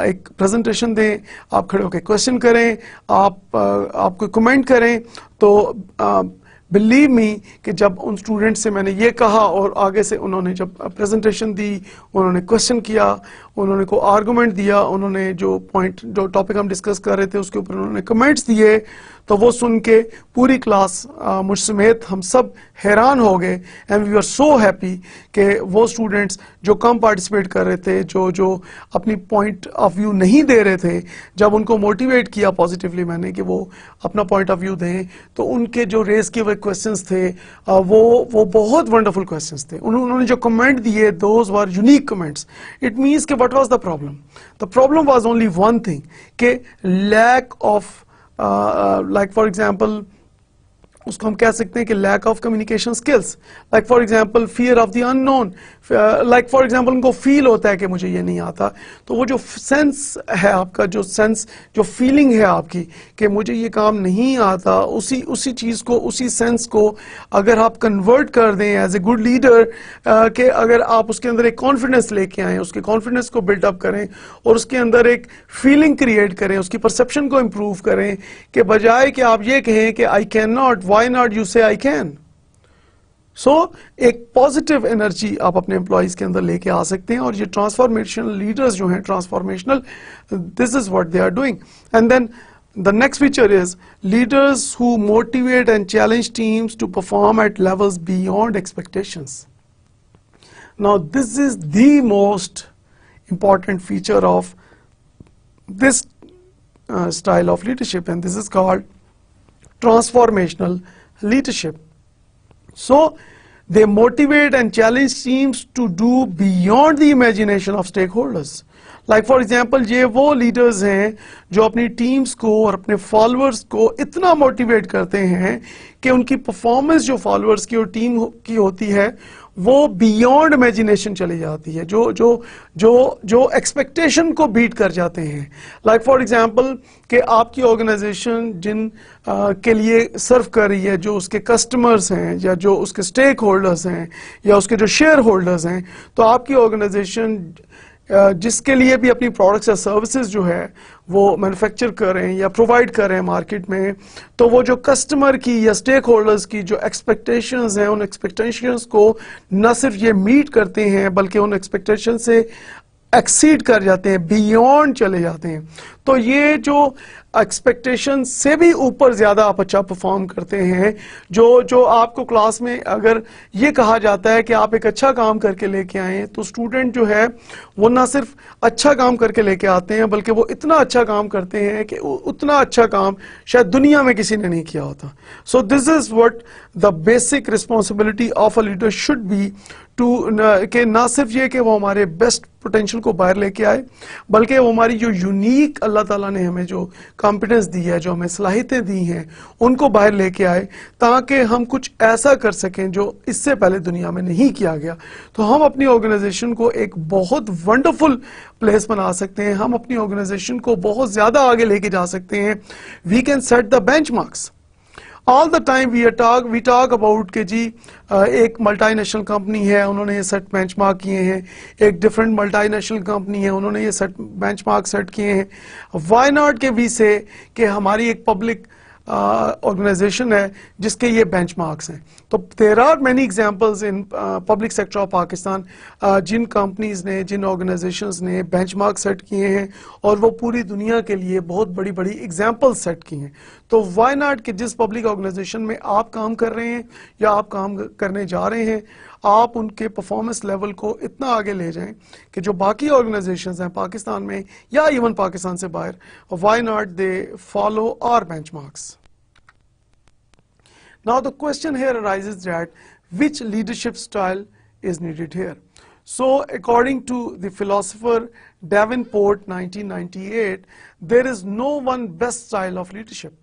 एक प्रेजेंटेशन दें, आप खड़े होके क्वेश्चन करें, आप कोई कमेंट करें, तो बिलीव मी कि जब उन स्टूडेंट से मैंने ये कहा और आगे से उन्होंने जब प्रेजेंटेशन दी, उन्होंने क्वेश्चन किया, उन्होंने को आर्गुमेंट दिया, उन्होंने जो टॉपिक हम डिस्कस कर रहे थे उसके ऊपर उन्होंने कमेंट्स दिए, तो वो सुन के पूरी क्लास मुझ समेत हम सब हैरान हो गए। And we are so happy कि वो स्टूडेंट्स जो कम पार्टिसिपेट कर रहे थे, जो अपनी पॉइंट ऑफ व्यू नहीं दे रहे थे, जब उनको मोटिवेट किया पॉजिटिवली मैंने कि वो अपना पॉइंट ऑफ व्यू दें, तो उनके जो रेस किए हुए क्वेश्चंस थे वो बहुत वंडरफुल क्वेश्चंस थे। उन्होंने जो कमेंट दिए, those were unique comments. It means कि what was the problem? The problem was only one thing, कि lack of like for example, उसको हम कह सकते हैं कि lack of communication skills, like for example fear of the unknown, like for example उनको feel होता है कि मुझे ये नहीं आता, तो वो जो सेंस है आपका, जो सेंस, जो फीलिंग है आपकी कि मुझे ये काम नहीं आता, उसी चीज़ को, उसी सेंस को अगर आप कन्वर्ट कर दें एज ए गुड लीडर, कि अगर आप उसके अंदर एक कॉन्फिडेंस लेके आएँ, उसके कॉन्फिडेंस को बिल्डअप करें और उसके अंदर एक फीलिंग क्रिएट करें, उसकी परसेप्शन को इम्प्रूव करें, कि बजाय कि आप ये कहें कि I can not, why not you say I can? So एक पॉजिटिव एनर्जी आप अपने एम्प्लॉइज के अंदर लेके आ सकते हैं, और ये ट्रांसफॉर्मेशनल लीडर्स जो हैं, transformational, this is what they are doing. And then the next feature is leaders who motivate and challenge teams to perform at levels beyond expectations. Now this is the most important feature of this style of leadership, and this is called transformational leadership. So they motivate and challenge teams to do beyond the imagination of stakeholders. Like for example, ये वो leaders हैं जो अपनी teams को और अपने followers को इतना मोटिवेट करते हैं कि उनकी परफॉर्मेंस जो फॉलोअर्स की और टीम की होती है वो बियॉन्ड इमेजिनेशन चली जाती है, जो एक्सपेक्टेशन को बीट कर जाते हैं। लाइक फॉर एग्जांपल कि आपकी ऑर्गेनाइजेशन जिन के लिए सर्व कर रही है, जो उसके कस्टमर्स हैं या जो उसके स्टेक होल्डर्स हैं या उसके जो शेयर होल्डर्स हैं, तो आपकी ऑर्गेनाइजेशन जिसके लिए भी अपनी प्रोडक्ट्स या सर्विसेज जो है वो मैन्युफैक्चर करें या प्रोवाइड करें मार्केट में, तो वो जो कस्टमर की या स्टेक होल्डर्स की जो एक्सपेक्टेशंस हैं, उन एक्सपेक्टेशंस को न सिर्फ ये मीट करते हैं बल्कि उन एक्सपेक्टेशन से एक्सीड कर जाते हैं, बियॉन्ड चले जाते हैं। तो ये जो एक्सपेक्टेशन से भी ऊपर ज़्यादा आप अच्छा परफॉर्म करते हैं, जो आपको क्लास में अगर ये कहा जाता है कि आप एक अच्छा काम करके लेके आए, तो स्टूडेंट जो है वो ना सिर्फ अच्छा काम करके लेके आते हैं बल्कि वो इतना अच्छा काम करते हैं कि उतना अच्छा काम शायद दुनिया में किसी ने नहीं किया होता। So this is what the basic responsibility of a leader should be, कि ना सिर्फ ये कि वो हमारे बेस्ट पोटेंशियल को बाहर लेके आए, बल्कि वो हमारी जो यूनिक अल्लाह ताला ने हमें जो कॉम्पिटेंस दी है, जो हमें सलाहियतें दी हैं, उनको बाहर लेके आए, ताकि हम कुछ ऐसा कर सकें जो इससे पहले दुनिया में नहीं किया गया। तो हम अपनी ऑर्गेनाइजेशन को एक बहुत वंडरफुल प्लेस बना सकते हैं, हम अपनी ऑर्गेनाइजेशन को बहुत ज़्यादा आगे लेके जा सकते हैं। We can set the benchmarks. All the time we talk about कि जी एक मल्टीनेशनल कंपनी है, उन्होंने ये सेट बेंचमार्क किए हैं, एक डिफरेंट मल्टीनेशनल कंपनी है, उन्होंने ये सेट बेंचमार्क सेट किए हैं। व्हाई नॉट के वी से कि हमारी एक पब्लिक ऑर्गेनाइजेशन है जिसके ये बेंचमार्क्स हैं। तो there are many examples in public sector of Pakistan, जिन कंपनीज ने, जिन ऑर्गेनाइजेशंस ने बेंचमार्क सेट किए हैं और वो पूरी दुनिया के लिए बहुत बड़ी बड़ी एग्जांपल्स सेट किए हैं। तो व्हाई नॉट कि जिस पब्लिक ऑर्गेनाइजेशन में आप काम कर रहे हैं या आप काम करने जा रहे हैं, आप उनके परफॉर्मेंस लेवल को इतना आगे ले जाएं कि जो बाकी ऑर्गेनाइजेशंस हैं पाकिस्तान में या इवन पाकिस्तान से बाहर, why not they follow our benchmarks. Now the question here arises that which leadership style is needed here? So according to the philosopher Davenport 1998, there is no one best style of leadership.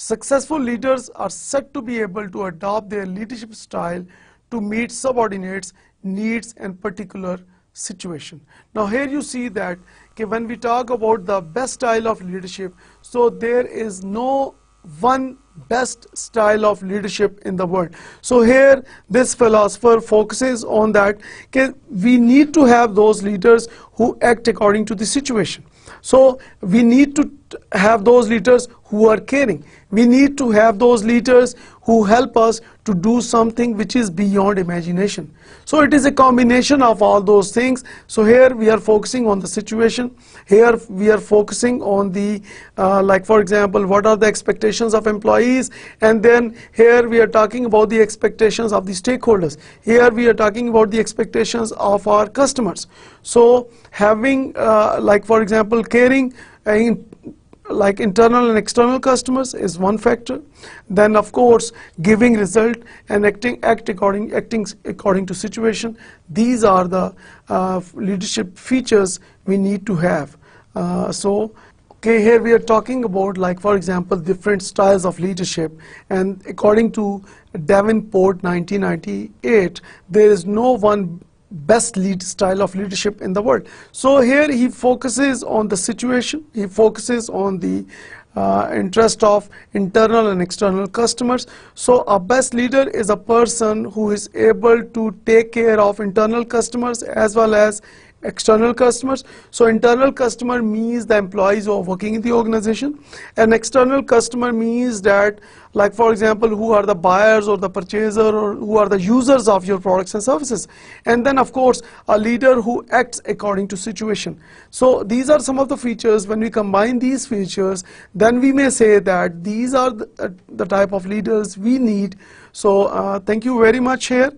Successful leaders are said to be able to adopt their leadership style to meet subordinates' needs and particular situation. Now here you see that when we talk about the best style of leadership, so there is no one best style of leadership in the world. So here this philosopher focuses on that we need to have those leaders who act according to the situation. So we need to have those leaders who are caring. We need to have those leaders who help us to do something which is beyond imagination. So it is a combination of all those things. So here we are focusing on the situation. Here we are focusing on the, like for example, what are the expectations of employees, and then here we are talking about the expectations of the stakeholders. Here we are talking about the expectations of our customers. So having, like for example, caring, like internal and external customers is one factor. Then of course giving result and acting according to situation. These are the leadership features we need to have. Okay, here we are talking about, like for example, different styles of leadership, and according to Davenport 1998, there is no one best style of leadership in the world. So here he focuses on the situation, he focuses on the interest of internal and external customers. So a best leader is a person who is able to take care of internal customers as well as external customers. So internal customer means the employees who are working in the organization, and external customer means that, like for example, who are the buyers or the purchaser or who are the users of your products and services. And then of course a leader who acts according to situation. So these are some of the features. When we combine these features, then we may say that these are the type of leaders we need. So thank you very much here,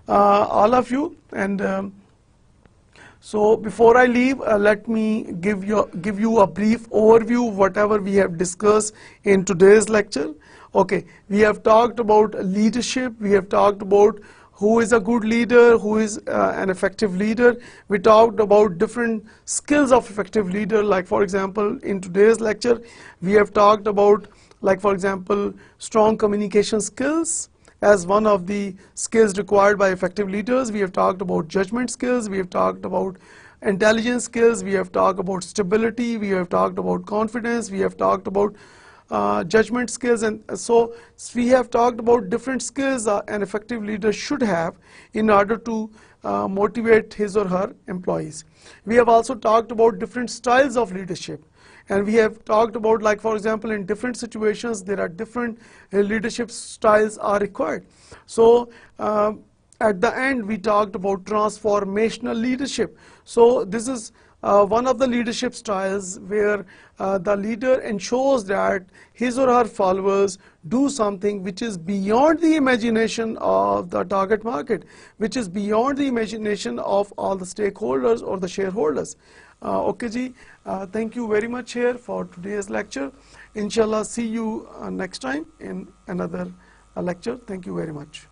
all of you. And so before I leave, let me give you a brief overview of whatever we have discussed in today's lecture. Okay, we have talked about leadership, we have talked about who is a good leader, who is an effective leader. We talked about different skills of effective leader, like for example in today's lecture we have talked about, like for example, strong communication skills as one of the skills required by effective leaders. We have talked about judgment skills, we have talked about intelligence skills, we have talked about stability, we have talked about confidence, we have talked about judgment skills, and so we have talked about different skills an effective leader should have in order to motivate his or her employees. We have also talked about different styles of leadership. And we have talked about, like for example, in different situations there are different leadership styles are required. So at the end we talked about transformational leadership. So this is one of the leadership styles where the leader ensures that his or her followers do something which is beyond the imagination of the target market, which is beyond the imagination of all the stakeholders or the shareholders. Okay ji, thank you very much here for today's lecture. Inshallah, see you next time in another lecture. Thank you very much.